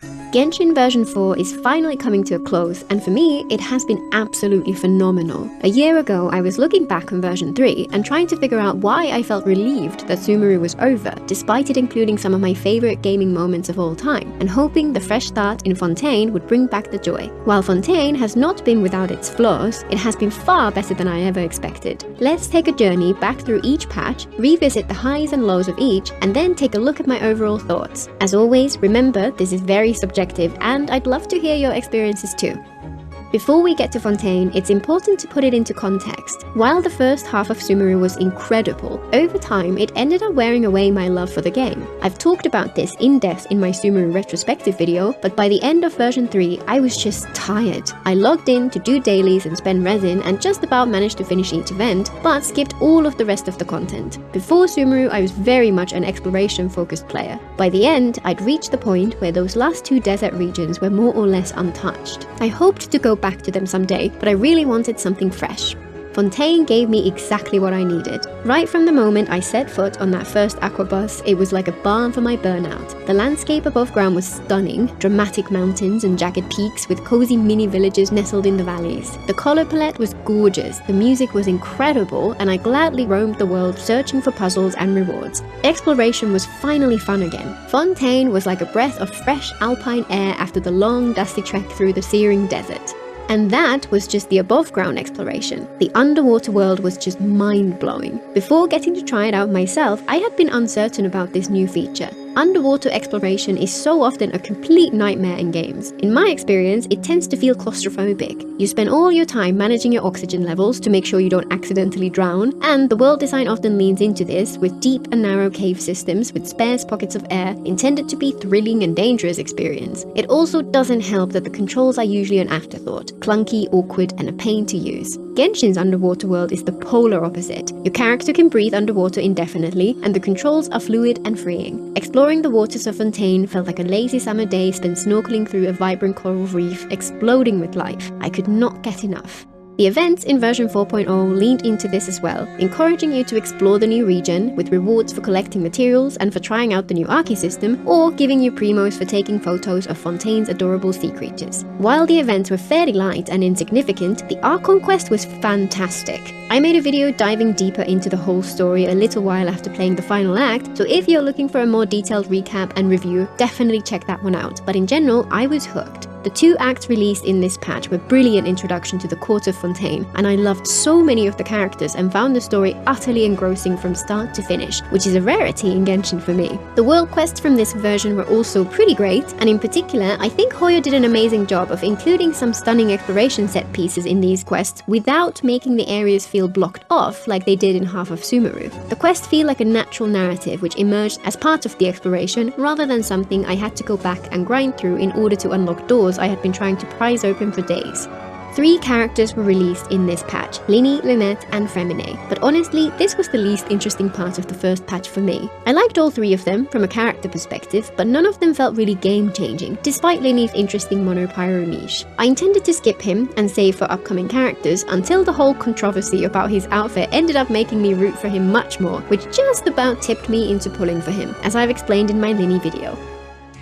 Genshin version 4 is finally coming to a close, and for me, it has been absolutely phenomenal. A year ago, I was looking back on version 3 and trying to figure out why I felt relieved that Sumeru was over, despite it including some of my favorite gaming moments of all time, and hoping the fresh start in Fontaine would bring back the joy. While Fontaine has not been without its flaws, it has been far better than I ever expected. Let's take a journey back through each patch, revisit the highs and lows of each, and then take a look at my overall thoughts. As always, remember, this is very subjective, and I'd love to hear your experiences too. Before we get to Fontaine, it's important to put it into context. While the first half of Sumeru was incredible, over time it ended up wearing away my love for the game. I've talked about this in depth in my Sumeru retrospective video, but by the end of version 3, I was just tired. I logged in to do dailies and spend resin and just about managed to finish each event, but skipped all of the rest of the content. Before Sumeru, I was very much an exploration-focused player. By the end, I'd reached the point where those last 2 desert regions were more or less untouched. I hoped to go back to them someday, but I really wanted something fresh. Fontaine gave me exactly what I needed. Right from the moment I set foot on that first aquabus, it was like a balm for my burnout. The landscape above ground was stunning, dramatic mountains and jagged peaks with cozy mini villages nestled in the valleys. The color palette was gorgeous, the music was incredible, and I gladly roamed the world searching for puzzles and rewards. Exploration was finally fun again. Fontaine was like a breath of fresh alpine air after the long, dusty trek through the searing desert. And that was just the above-ground exploration. The underwater world was just mind-blowing. Before getting to try it out myself, I had been uncertain about this new feature. Underwater exploration is so often a complete nightmare in games. In my experience, it tends to feel claustrophobic. You spend all your time managing your oxygen levels to make sure you don't accidentally drown, and the world design often leans into this with deep and narrow cave systems with sparse pockets of air intended to be thrilling and dangerous experience. It also doesn't help that the controls are usually an afterthought, clunky, awkward, and a pain to use. Genshin's underwater world is the polar opposite. Your character can breathe underwater indefinitely, and the controls are fluid and freeing. Exploring the waters of Fontaine felt like a lazy summer day spent snorkeling through a vibrant coral reef, exploding with life. I could not get enough. The events in version 4.0 leaned into this as well, encouraging you to explore the new region, with rewards for collecting materials and for trying out the new Archi system, or giving you primos for taking photos of Fontaine's adorable sea creatures. While the events were fairly light and insignificant, the Archon quest was fantastic. I made a video diving deeper into the whole story a little while after playing the final act, so if you're looking for a more detailed recap and review, definitely check that one out. But in general, I was hooked. The 2 acts released in this patch were brilliant introduction to the court of Fontaine, and I loved so many of the characters and found the story utterly engrossing from start to finish, which is a rarity in Genshin for me. The world quests from this version were also pretty great, and in particular, I think Hoyo did an amazing job of including some stunning exploration set pieces in these quests without making the areas feel blocked off like they did in half of Sumeru. The quests feel like a natural narrative which emerged as part of the exploration rather than something I had to go back and grind through in order to unlock doors I had been trying to prise open for days. 3 characters were released in this patch, Lini, Lynette, and Femine, but honestly, this was the least interesting part of the first patch for me. I liked all 3 of them from a character perspective, but none of them felt really game-changing, despite Lini's interesting monopyro niche. I intended to skip him and save for upcoming characters until the whole controversy about his outfit ended up making me root for him much more, which just about tipped me into pulling for him, as I've explained in my Lini video.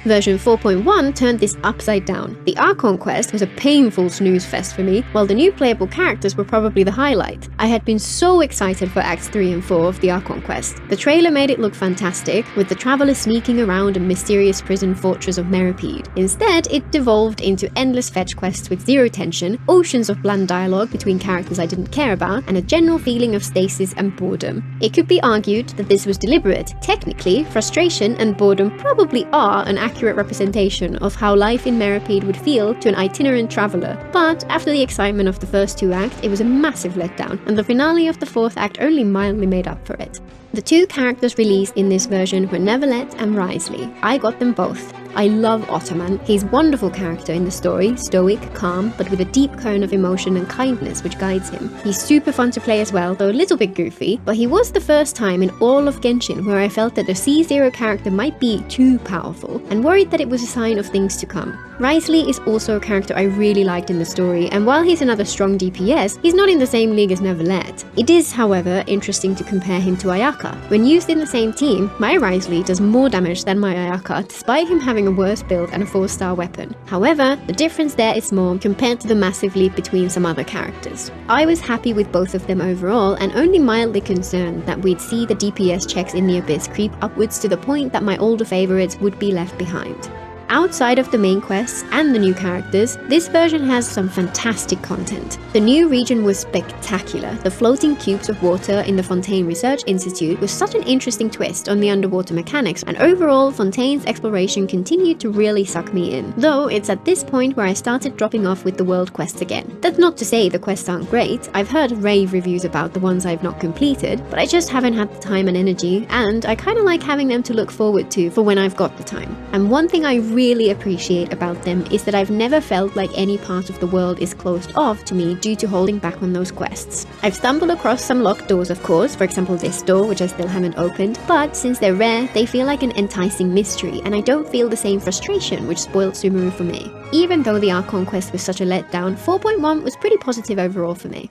Version 4.1 turned this upside down. The Archon quest was a painful snooze fest for me, while the new playable characters were probably the highlight. I had been so excited for Acts 3 and 4 of the Archon quest. The trailer made it look fantastic, with the traveler sneaking around a mysterious prison fortress of Meropide. Instead, it devolved into endless fetch quests with zero tension, oceans of bland dialogue between characters I didn't care about, and a general feeling of stasis and boredom. It could be argued that this was deliberate. Technically, frustration and boredom probably are an accurate representation of how life in Meropide would feel to an itinerant traveler, but after the excitement of the first 2 acts, it was a massive letdown, and the finale of the 4th act only mildly made up for it. The 2 characters released in this version were Neverlet and Wriothesley. I got them both. I love Ottoman. He's a wonderful character in the story, stoic, calm, but with a deep current of emotion and kindness which guides him. He's super fun to play as well, though a little bit goofy, but he was the first time in all of Genshin where I felt that the C0 character might be too powerful, and worried that it was a sign of things to come. Wriothesley is also a character I really liked in the story, and while he's another strong DPS, he's not in the same league as Neverlet. It is, however, interesting to compare him to Ayaka. When used in the same team, my Wriothesley does more damage than my Ayaka, despite him having having a worse build and a 4-star weapon. However, the difference there is small compared to the massive leap between some other characters. I was happy with both of them overall and only mildly concerned that we'd see the DPS checks in the Abyss creep upwards to the point that my older favorites would be left behind. Outside of the main quests and the new characters, this version has some fantastic content. The new region was spectacular. The floating cubes of water in the Fontaine Research Institute was such an interesting twist on the underwater mechanics, and overall, Fontaine's exploration continued to really suck me in. Though it's at this point where I started dropping off with the world quests again. That's not to say the quests aren't great. I've heard rave reviews about the ones I've not completed, but I just haven't had the time and energy, and I kinda like having them to look forward to for when I've got the time. And one thing I really appreciate about them is that I've never felt like any part of the world is closed off to me due to holding back on those quests. I've stumbled across some locked doors, of course, for example this door, which I still haven't opened, but since they're rare, they feel like an enticing mystery, and I don't feel the same frustration which spoiled Sumeru for me. Even though the Archon quest was such a letdown, 4.1 was pretty positive overall for me.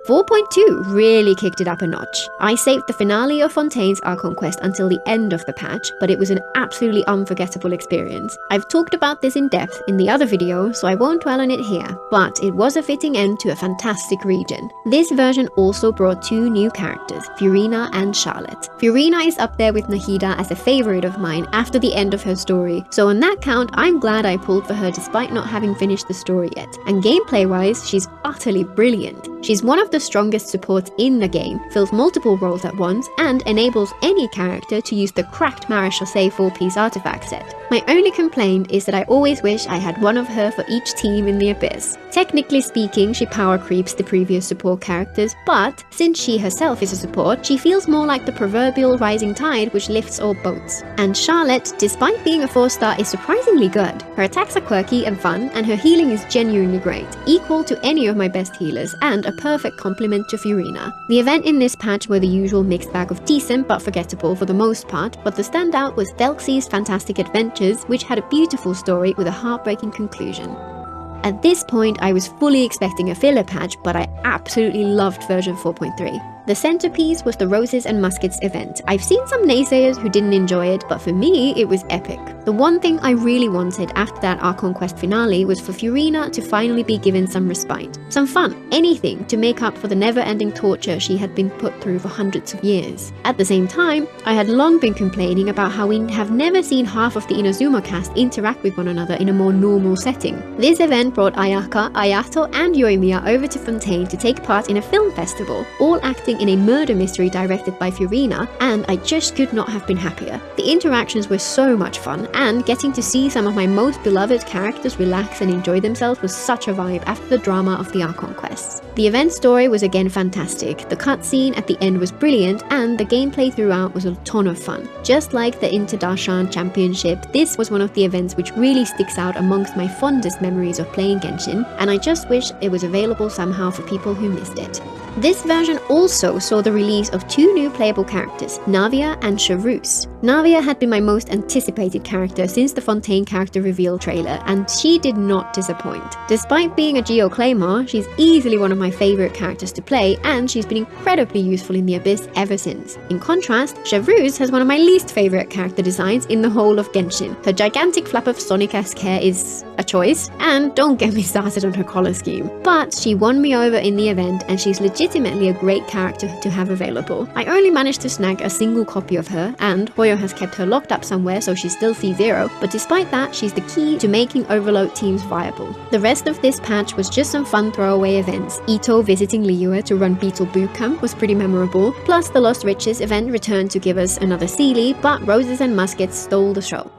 4.2 really kicked it up a notch. I saved the finale of Fontaine's Archon quest until the end of the patch, but it was an absolutely unforgettable experience. I've talked about this in depth in the other video, so I won't dwell on it here, but it was a fitting end to a fantastic region. This version also brought 2 new characters, Furina and Charlotte. Furina is up there with Nahida as a favorite of mine after the end of her story, so on that count, I'm glad I pulled for her despite not having finished the story yet. And gameplay-wise, she's utterly brilliant. She's one of the strongest supports in the game, fills multiple roles at once, and enables any character to use the cracked Marechaussee 4-piece artifact set. My only complaint is that I always wish I had one of her for each team in the Abyss. Technically speaking, she power creeps the previous support characters, but since she herself is a support, she feels more like the proverbial rising tide which lifts all boats. And Charlotte, despite being a 4-star, is surprisingly good. Her attacks are quirky and fun, and her healing is genuinely great, equal to any of my best healers, and a perfect complement to Furina. The event in this patch were the usual mixed bag of decent but forgettable for the most part, but the standout was Delxi's Fantastic Adventures, which had a beautiful story with a heartbreaking conclusion. At this point, I was fully expecting a filler patch, but I absolutely loved version 4.3. The centerpiece was the Roses and Muskets event. I've seen some naysayers who didn't enjoy it, but for me, it was epic. The one thing I really wanted after that Archon quest finale was for Furina to finally be given some respite. Some fun, anything to make up for the never-ending torture she had been put through for hundreds of years. At the same time, I had long been complaining about how we have never seen half of the Inazuma cast interact with one another in a more normal setting. This event brought Ayaka, Ayato, and Yoimiya over to Fontaine to take part in a film festival, all acting in a murder mystery directed by Furina, and I just could not have been happier. The interactions were so much fun, and getting to see some of my most beloved characters relax and enjoy themselves was such a vibe after the drama of the Archon quests. The event story was again fantastic, the cutscene at the end was brilliant, and the gameplay throughout was a ton of fun. Just like the Interdarshan Championship, this was one of the events which really sticks out amongst my fondest memories of playing Genshin, and I just wish it was available somehow for people who missed it. This version also saw the release of 2 new playable characters, Navia and Charus. Navia had been my most anticipated character since the Fontaine character reveal trailer, and she did not disappoint. Despite being a Geo Claymore, she's easily one of my favorite characters to play, and she's been incredibly useful in the Abyss ever since. In contrast, Charus has one of my least favorite character designs in the whole of Genshin. Her gigantic flap of Sonic-esque hair is a choice, and don't get me started on her color scheme. But she won me over in the event, and she's legitimately a great character to have available. I only managed to snag a single copy of her, and Hoyo has kept her locked up somewhere so she's still C0, but despite that, she's the key to making Overload teams viable. The rest of this patch was just some fun throwaway events. Ito visiting Liyue to run Beetle Bootcamp was pretty memorable, plus the Lost Riches event returned to give us another Sealy, but Roses and Muskets stole the show.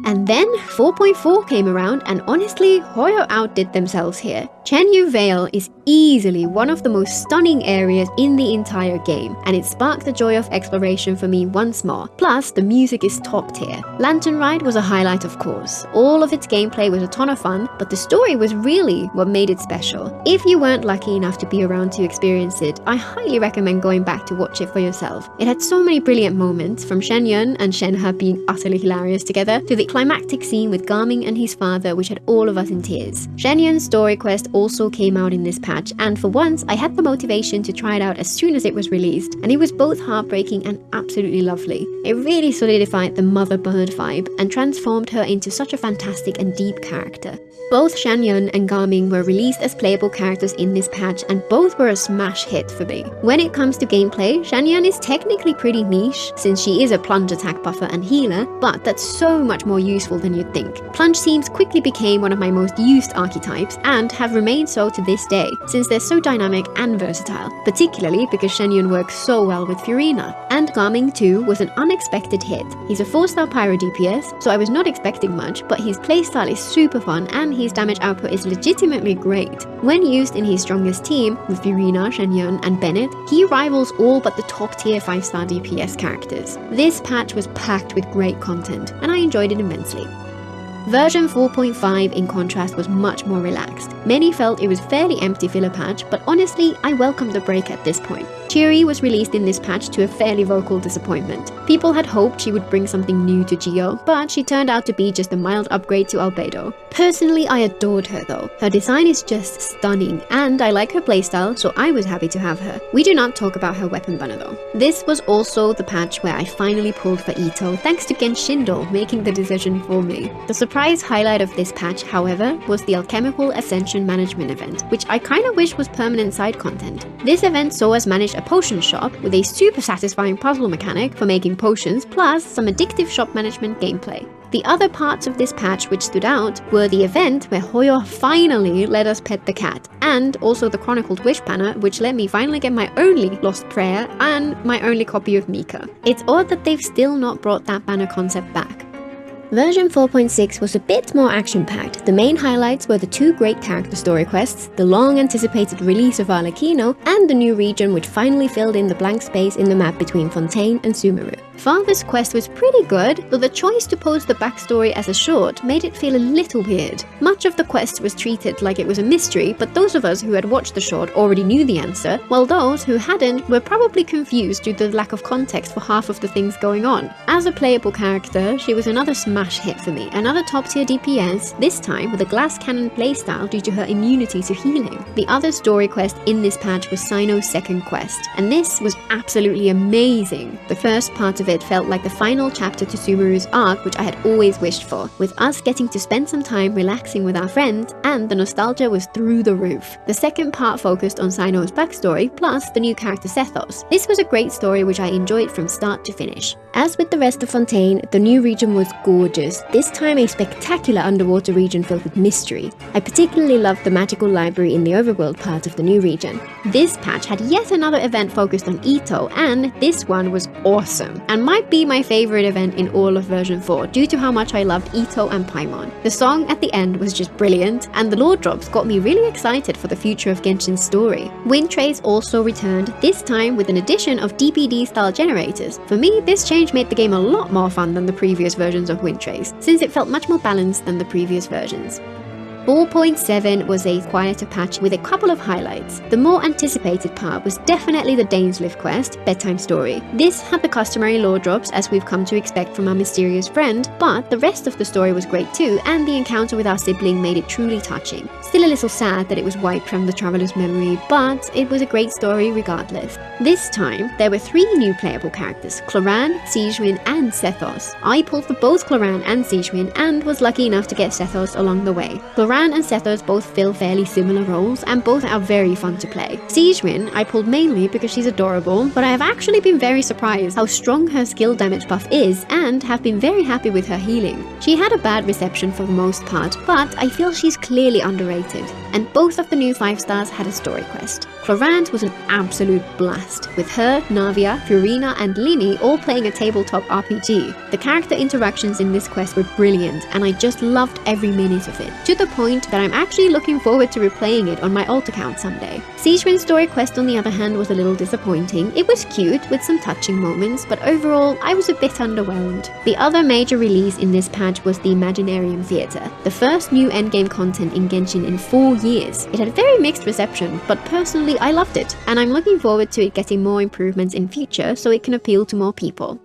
And then 4.4 came around, and honestly, Hoyo outdid themselves here. Chenyu Vale is easily one of the most stunning areas in the entire game, and it sparked the joy of exploration for me once more. Plus, the music is top tier. Lantern Ride was a highlight, of course. All of its gameplay was a ton of fun, but the story was really what made it special. If you weren't lucky enough to be around to experience it, I highly recommend going back to watch it for yourself. It had so many brilliant moments, from Shenyun and Shenhe being utterly hilarious together, to the climactic scene with Garming and his father, which had all of us in tears. Shenyun's story quest also came out in this patch, and for once I had the motivation to try it out as soon as it was released, and it was both heartbreaking and absolutely lovely. It really solidified the mother bird vibe and transformed her into such a fantastic and deep character. Both Shangyun and Garming were released as playable characters in this patch, and both were a smash hit for me. When it comes to gameplay, Shangyun is technically pretty niche, since she is a plunge attack buffer and healer, but that's so much more useful than you'd think. Plunge teams quickly became one of my most used archetypes, and have remained so to this day, since they're so dynamic and versatile, particularly because Shangyun works so well with Furina. And Garming too was an unexpected hit. He's a 4-star pyro DPS, so I was not expecting much, but his playstyle is super fun and his damage output is legitimately great. When used in his strongest team, with Furina, Shangyun, and Bennett, he rivals all but the top tier 5-star DPS characters. This patch was packed with great content, and I enjoyed it immensely. Version 4.5 in contrast was much more relaxed. Many felt it was fairly empty filler patch, but honestly, I welcomed the break at this point. Cheery was released in this patch to a fairly vocal disappointment. People had hoped she would bring something new to Geo, but she turned out to be just a mild upgrade to Albedo. Personally, I adored her though. Her design is just stunning, and I like her playstyle, so I was happy to have her. We do not talk about her weapon banner though. This was also the patch where I finally pulled for Ito, thanks to Genshin making the decision for me. The surprise highlight of this patch, however, was the Alchemical Ascension Management event, which I kinda wish was permanent side content. This event saw us manage a potion shop with a super satisfying puzzle mechanic for making potions, plus some addictive shop management gameplay. The other parts of this patch which stood out were the event where Hoyo finally let us pet the cat, and also the Chronicled Wish banner, which let me finally get my only Lost Prayer and my only copy of Mika. It's odd that they've still not brought that banner concept back. Version 4.6 was a bit more action-packed. The main highlights were the 2 great character story quests, the long-anticipated release of Arlecchino, and the new region which finally filled in the blank space in the map between Fontaine and Sumeru. Father's quest was pretty good, though the choice to post the backstory as a short made it feel a little weird. Much of the quest was treated like it was a mystery, but those of us who had watched the short already knew the answer, while those who hadn't were probably confused due to the lack of context for half of the things going on. As a playable character, she was another smash hit for me, another top tier DPS, this time with a glass cannon playstyle due to her immunity to healing. The other story quest in this patch was Sino's second quest, and this was absolutely amazing. The first part of it felt like the final chapter to Sumeru's arc, which I had always wished for, with us getting to spend some time relaxing with our friends, and the nostalgia was through the roof. The second part focused on Sino's backstory, plus the new character Sethos. This was a great story which I enjoyed from start to finish. As with the rest of Fontaine, the new region was gorgeous, this time a spectacular underwater region filled with mystery. I particularly loved the magical library in the overworld part of the new region. This patch had yet another event focused on Ito, and this one was awesome, and might be my favorite event in all of version 4 due to how much I loved Ito and Paimon. The song at the end was just brilliant, and the lore drops got me really excited for the future of Genshin's story. Wind Trace also returned, this time with an addition of DPD style generators. For me, this change made the game a lot more fun than the previous versions of Wind Trace, since it felt much more balanced than the previous versions. 4.7 was a quieter patch with a couple of highlights. The more anticipated part was definitely the Dainsleif quest, Bedtime Story. This had the customary lore drops as we've come to expect from our mysterious friend, but the rest of the story was great too, and the encounter with our sibling made it truly touching. Still a little sad that it was wiped from the traveler's memory, but it was a great story regardless. This time, there were 3 new playable characters, Cloran, Sigewinne, and Sethos. I pulled for both Cloran and Sigewinne and was lucky enough to get Sethos along the way. Cloran and Sethos both fill fairly similar roles, and both are very fun to play. Sigewinne I pulled mainly because she's adorable, but I have actually been very surprised how strong her skill damage buff is, and have been very happy with her healing. She had a bad reception for the most part, but I feel she's clearly underrated. And both of the new 5 stars had a story quest. Clorant was an absolute blast, with her, Navia, Furina, and Lini all playing a tabletop RPG. The character interactions in this quest were brilliant, and I just loved every minute of it, to the point that I'm actually looking forward to replaying it on my alt account someday. Sigewinne's story quest, on the other hand, was a little disappointing. It was cute, with some touching moments, but overall, I was a bit underwhelmed. The other major release in this patch was the Imaginarium Theatre, the first new endgame content in Genshin in 4 years. It had a very mixed reception, but personally I loved it, and I'm looking forward to it getting more improvements in future so it can appeal to more people.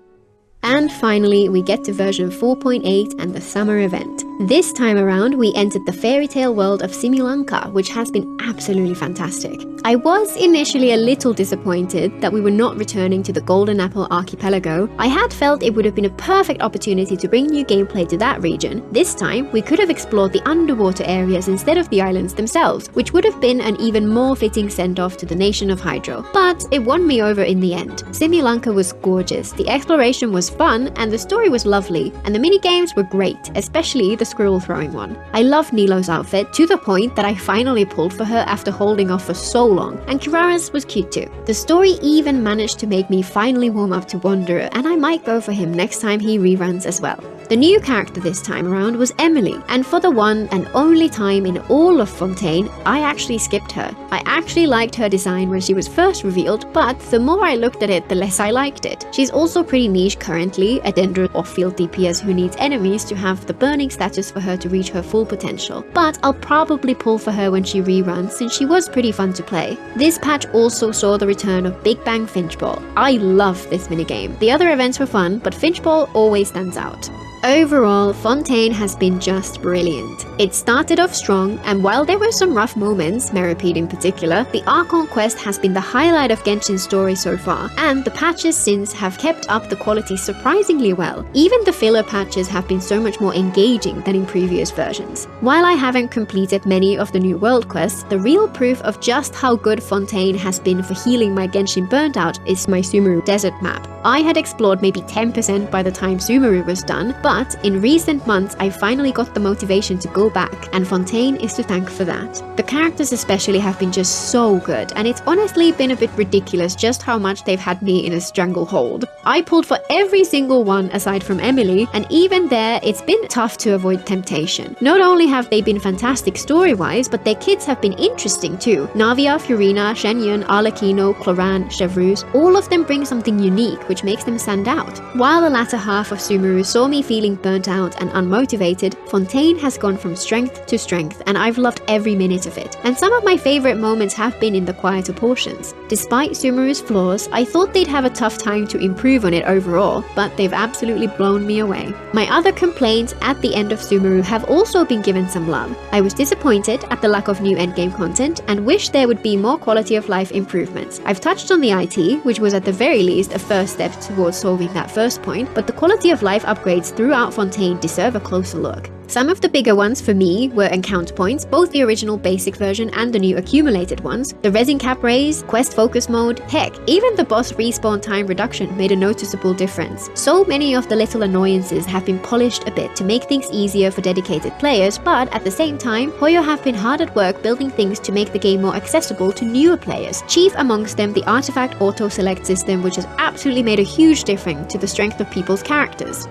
And finally, we get to version 4.8 and the summer event. This time around, we entered the fairy tale world of Simulanka, which has been absolutely fantastic. I was initially a little disappointed that we were not returning to the Golden Apple Archipelago. I had felt it would have been a perfect opportunity to bring new gameplay to that region. This time, we could have explored the underwater areas instead of the islands themselves, which would have been an even more fitting send-off to the nation of Hydro. But it won me over in the end. Simulanka was gorgeous, the exploration was fun, and the story was lovely, and the minigames were great, especially the squirrel throwing one. I love Nilo's outfit to the point that I finally pulled for her after holding off for so long, and Kirara's was cute too. The story even managed to make me finally warm up to Wanderer, and I might go for him next time he reruns as well. The new character this time around was Emily, and for the one and only time in all of Fontaine, I actually skipped her. I actually liked her design when she was first revealed, but the more I looked at it, the less I liked it. She's also pretty niche currently, a Dendro off-field DPS who needs enemies to have the burning status for her to reach her full potential. But I'll probably pull for her when she reruns, since she was pretty fun to play. This patch also saw the return of Big Bang Finchball. I love this minigame. The other events were fun, but Finchball always stands out. Overall, Fontaine has been just brilliant. It started off strong, and while there were some rough moments, Meropide in particular, the Archon quest has been the highlight of Genshin's story so far, and the patches since have kept up the quality surprisingly well. Even the filler patches have been so much more engaging than in previous versions. While I haven't completed many of the new world quests, the real proof of just how good Fontaine has been for healing my Genshin burnt out is my Sumeru desert map. I had explored maybe 10% by the time Sumeru was done, but in recent months I finally got the motivation to go back, and Fontaine is to thank for that. The characters especially have been just so good, and it's honestly been a bit ridiculous just how much they've had me in a stranglehold. I pulled for every single one aside from Emily, and even there it's been tough to avoid temptation. Not only have they been fantastic story-wise, but their kids have been interesting too. Navia, Furina, Shenyun, Arlecchino, Cloran, Chevreuse, all of them bring something unique which makes them stand out. While the latter half of Sumeru saw me feeling burnt out and unmotivated, Fontaine has gone from strength to strength, and I've loved every minute of it. And some of my favorite moments have been in the quieter portions. Despite Sumeru's flaws, I thought they'd have a tough time to improve on it overall, but they've absolutely blown me away. My other complaints at the end of Sumeru have also been given some love. I was disappointed at the lack of new endgame content and wish there would be more quality of life improvements. I've touched on the IT, which was at the very least a first step towards solving that first point, but the quality of life upgrades throughout Fontaine deserve a closer look. Some of the bigger ones for me were encounter points, both the original basic version and the new accumulated ones, the resin cap raise, quest focus mode, heck, even the boss respawn time reduction made a noticeable difference. So many of the little annoyances have been polished a bit to make things easier for dedicated players, but at the same time, Hoyo have been hard at work building things to make the game more accessible to newer players. Chief amongst them the artifact auto-select system, which has absolutely made a huge difference to the strength of people's characters.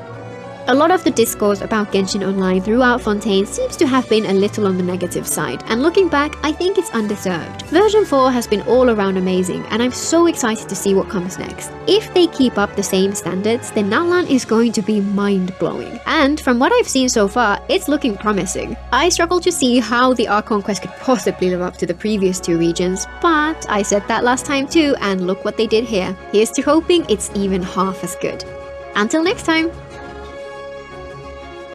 A lot of the discourse about Genshin Online throughout Fontaine seems to have been a little on the negative side, and looking back, I think it's undeserved. Version 4 has been all around amazing, and I'm so excited to see what comes next. If they keep up the same standards, then Natlan is going to be mind-blowing. And from what I've seen so far, it's looking promising. I struggle to see how the Archon quest could possibly live up to the previous two regions, but I said that last time too, and look what they did here. Here's to hoping it's even half as good. Until next time!